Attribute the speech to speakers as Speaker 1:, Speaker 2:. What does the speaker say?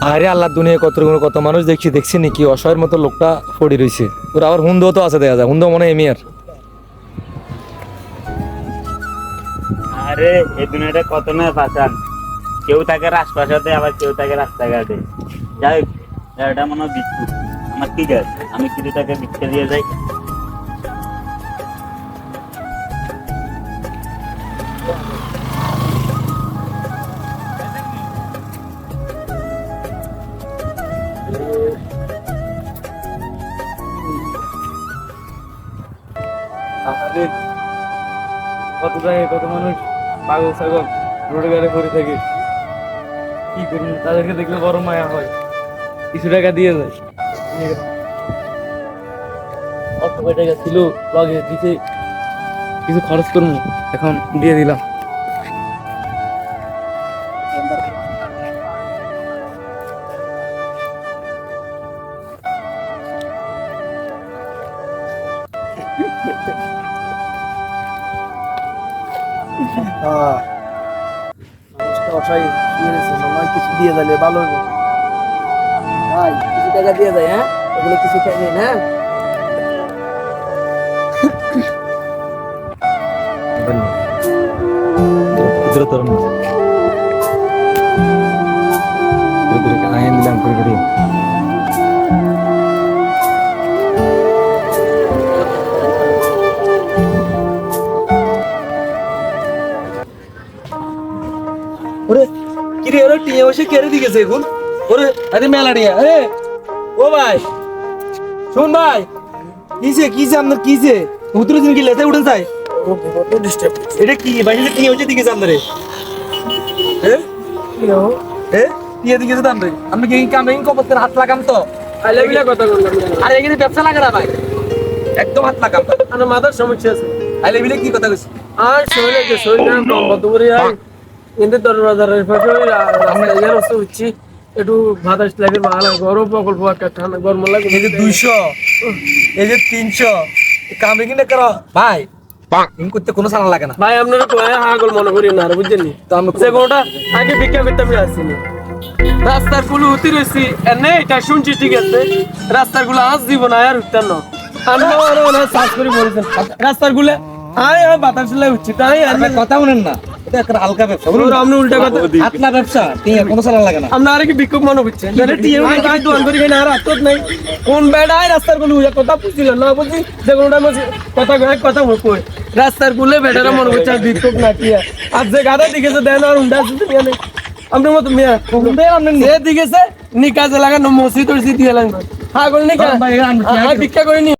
Speaker 1: আরে আল্লাহ, দুনিয়ায় কত মানুষ দেখছি নাকি অসহায়ের মতো লোকটা পড়ে রইছে। ওর আবার হুন্দ তো আছে, দেখা যায় হুন্দ মনে হয় এমিয়ার।
Speaker 2: আরে এই দুনিয়াটা কত না পাচান, কেউ থাকে রাজপ্রাসাদে আবার কেউ থাকে রাস্তাঘাটে। যাই হোক, এটা মনে হয় বিচ্ছু। আমার কি গাছ, আমি কিছু টাকা ভিক্ষা দিয়ে যাই।
Speaker 3: আরে কত জায়গায় কত মানুষ পাগল ছাগল রোডে গাড়ি পড়ে থাকে, কি করুন? তাদেরকে দেখলে বড় মায়া হয়, কিছু টাকা দিয়ে যায়। অল্প কয় টাকা ছিল লগে দিতে, কিছু খরচ করবো, এখন দিয়ে দিলাম।
Speaker 4: মানুষটা অসহায় মেরেছে, মনে হয় কিছু দিয়ে যাবে ভালো হবে। ভাই কিছু টাকা দিয়ে যায়, হ্যাঁ ওগুলো কিছু খাই নেই না।
Speaker 1: আইন দিলাম করে
Speaker 4: ওরে কি রে, ওরে টিয়ে বসে কেড়ে দিয়েছে এখন। ওরে আরে মেলা টিয়া, আরে ও ভাই শুন ভাই, কিসে আপনার কিসে উত্তর দিন কি লেতে উঠেন চাই? এটা কি বাইরে টিয়ে বসে দিয়েছে আপনারে? হ্যাঁ টিয়ে দিয়েছে তো আপনারে। আপনি কি কামে কপতের হাত লাগাম তো আইলে বিলে কথা বললাম। আরে এখানে ব্যবসা লাগে না ভাই, একদম হাত লাগাম। আমার মাথার সমস্যা আছে। আইলে বিলে কি কথা কইছ? আর শরীরে কম বদবরি আই কিন্তু দরবাজারের পাশে রাস্তায় ইয়ার হচ্ছে উঠছি, একটু ভাতাস লাগে, ভালো গরম প্রকল্প একটা ঠান্ডা গরম লাগে। এই যে 200, এই যে 300 কামে কিনা করো ভাই, ইন করতে কোনো সালা লাগে না ভাই। আপনারা কয় হাগল মনে করি না, আর বুঝছেন নি তো আমি যে কোনটা আগে ভিক্ষা করতে আমি আসিনি। রাস্তার গুলো উঠি রয়েছি এনে, এটা শুনছি ঠিক আছে, রাস্তার গুলো আজ দিব না আর উঠতেন না। আমরা সার্চ করে বলেছেন রাস্তার গুলো আয় বাতাস লাগে উঠছি, তাই আর
Speaker 1: কথা বলেন না, এটা একটা হালকা ব্যবসা।
Speaker 4: আপনি উল্টা কথা,
Speaker 1: আপনার ব্যবসা ঠিক আছে, কোনো সালা লাগে না।
Speaker 4: আমরা আর কি বিক্ষোভ মনে বুঝছেন? দোকান করি না আর আত্মত নাই কোন বেড়ায় রাস্তার গুলো কথা বুঝছিল না, বুঝছি যে কোনটা কথা কথা কই রাস্তার গুলো বেটারা মনে করছে আর বিক্ষোভ না কি আর যে গাদা দিকেছে দেন আর উল্টা আছে আপনার মতো মেয়া যে দিকেছে নিকাজে লাগানো মসজিদ দিয়ে লাগবে। হ্যাঁ নিকা ভিক্ষা করে নি।